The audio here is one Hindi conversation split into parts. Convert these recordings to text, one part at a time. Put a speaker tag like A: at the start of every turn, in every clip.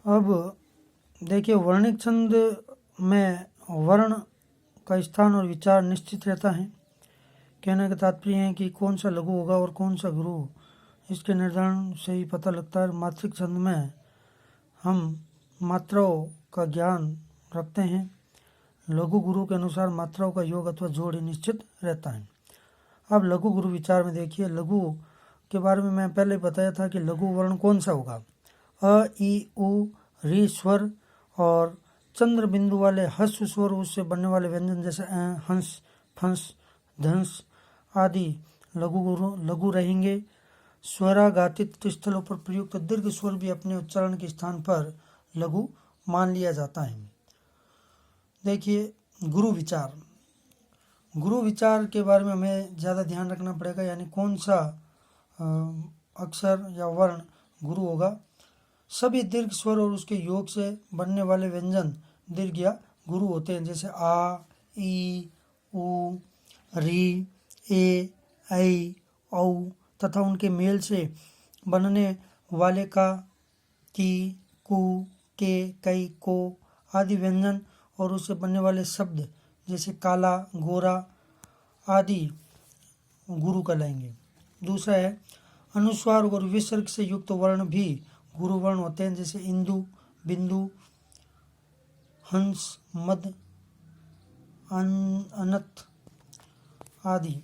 A: अब देखिए, वर्णिक छंद में वर्ण का स्थान और विचार निश्चित रहता है। कहने का तात्पर्य है कि कौन सा लघु होगा और कौन सा गुरु, इसके निर्धारण से ही पता लगता है। मात्रिक छंद में हम मात्राओं का ज्ञान रखते हैं। लघु गुरु के अनुसार मात्राओं का योग अथवा जोड़ ही निश्चित रहता है। अब लघु गुरु विचार में देखिए, लघु के बारे में मैं पहले बताया था कि लघु वर्ण कौन सा होगा। अ, ई, उ, री स्वर और चंद्र बिंदु वाले हस्व स्वर, उससे बनने वाले व्यंजन जैसे हंस, फंस, धंस आदि लघु रहेंगे। स्वराघातित स्थलों पर प्रयुक्त दीर्घ स्वर भी अपने उच्चारण के स्थान पर लघु मान लिया जाता है। देखिए, गुरु विचार के बारे में हमें ज़्यादा ध्यान रखना पड़ेगा, यानी कौन सा अक्षर या वर्ण गुरु होगा। सभी दीर्घ स्वर और उसके योग से बनने वाले व्यंजन दीर्घ या गुरु होते हैं, जैसे आ, ई, उ, री, ए, ऐ, औ तथा उनके मेल से बनने वाले का, की, कु, के, कई, को आदि व्यंजन और उससे बनने वाले शब्द जैसे काला, गोरा आदि गुरु कहलाएंगे। दूसरा है अनुस्वार और विसर्ग से युक्त वर्ण भी गुरु वर्ण होते हैं, जैसे इंदु, बिंदु, हंस, मद, अनंत आदि,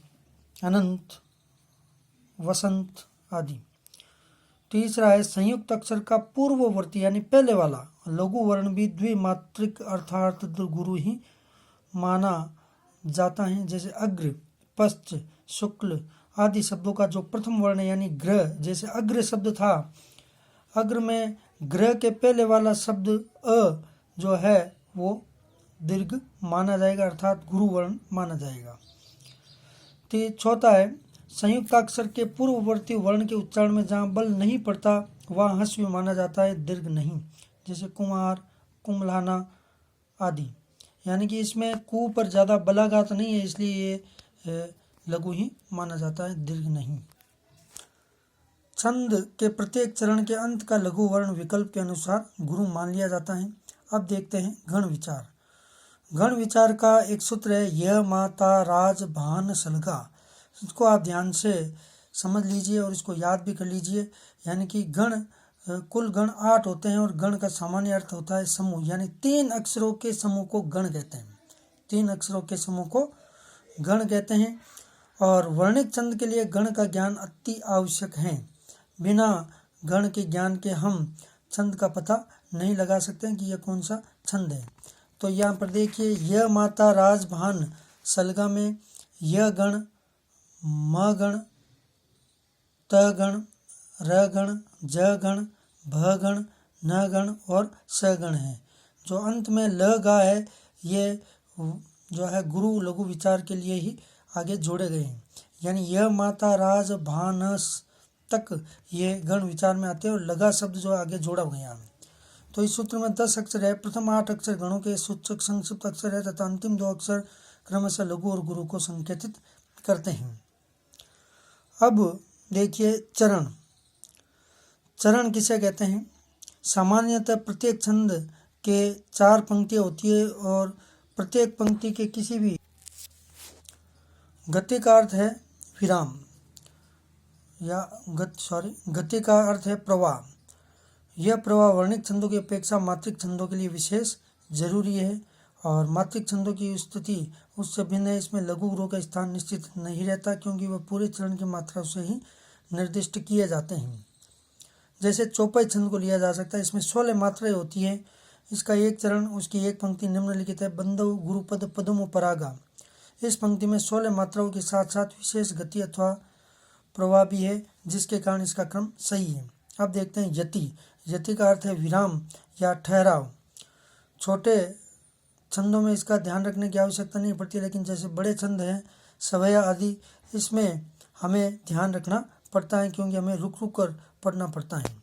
A: अनंत, वसंत आदि। तीसरा है संयुक्त अक्षर का पूर्ववर्ती यानी पहले वाला लघु वर्ण भी द्विमात्रिक अर्थात गुरु ही माना जाता है, जैसे अग्र, पश्च, शुक्ल आदि शब्दों का जो प्रथम वर्ण है यानी ग्रह, जैसे अग्र शब्द था, अग्र में ग्रह के पहले वाला शब्द अ जो है वो दीर्घ माना जाएगा अर्थात गुरु वर्ण माना जाएगा। चौथा है संयुक्त अक्षर के पूर्ववर्ती वर्ण के उच्चारण में जहाँ बल नहीं पड़ता वह हस्व माना जाता है, दीर्घ नहीं, जैसे कुमार, कुमलाना आदि। यानी कि इसमें कु पर ज़्यादा बलाघात नहीं है, इसलिए ये लघु ही माना जाता है, दीर्घ नहीं। छंद के प्रत्येक चरण के अंत का लघु वर्ण विकल्प के अनुसार गुरु मान लिया जाता है। अब देखते हैं गण विचार। गण विचार का एक सूत्र है यह माता राज भान सलगा। इसको आप ध्यान से समझ लीजिए और इसको याद भी कर लीजिए। यानी कि गण, कुल गण 8 होते हैं और गण का सामान्य अर्थ होता है समूह, यानी 3 अक्षरों के समूह को गण कहते हैं। 3 अक्षरों के समूह को गण कहते हैं। और वर्णिक छंद के लिए गण का ज्ञान अति आवश्यक है। बिना गण के ज्ञान के हम छंद का पता नहीं लगा सकते कि यह कौन सा छंद है। तो यहाँ पर देखिए, यह माता राज भान सलगा में यह गण, म गण, त गण, र गण, ज गण, भ गण, न गण और स गण है। जो अंत में ल गा है ये जो है गुरु लघु विचार के लिए ही आगे जोड़े गए हैं। यानी यह माता राज भानस तक ये गण विचार में आते हैं और लगा शब्द जो आगे जोड़ा गया है। तो इस सूत्र में 10 अक्षर है। प्रथम 8 अक्षर गणों के सूचक संक्षिप्त अक्षर है तथा अंतिम 2 अक्षर क्रमशः लघु और गुरु को संकेतित करते हैं। अब देखिए चरण। चरण किसे कहते हैं? सामान्यतः प्रत्येक छंद के 4 पंक्तियां होती है और प्रत्येक पंक्ति के किसी भी गति का अर्थ है विराम या गति का अर्थ है प्रवाह। यह प्रवाह वर्णिक छंदों की अपेक्षा मात्रिक छंदों के लिए विशेष जरूरी है और मात्रिक छंदों की स्थिति उससे भिन्न है। इसमें लघु गुरु का स्थान निश्चित नहीं रहता क्योंकि वह पूरे चरण की मात्रा से ही निर्दिष्ट किए जाते हैं। जैसे चौपाई छंद को लिया जा सकता है, इसमें 16 मात्राएं होती हैं। इसका एक चरण, उसकी एक पंक्ति निम्नलिखित है बंधु गुरुपद पदम परागा। इस पंक्ति में 16 मात्राओं के साथ साथ विशेष गति अथवा प्रवाह भी है जिसके कारण इसका क्रम सही है। अब देखते हैं यति। यति का अर्थ है विराम या ठहराव। छोटे छंदों में इसका ध्यान रखने की आवश्यकता नहीं पड़ती, लेकिन जैसे बड़े छंद हैं सवया आदि, इसमें हमें ध्यान रखना पड़ता है क्योंकि हमें रुक रुक कर पढ़ना पड़ता है।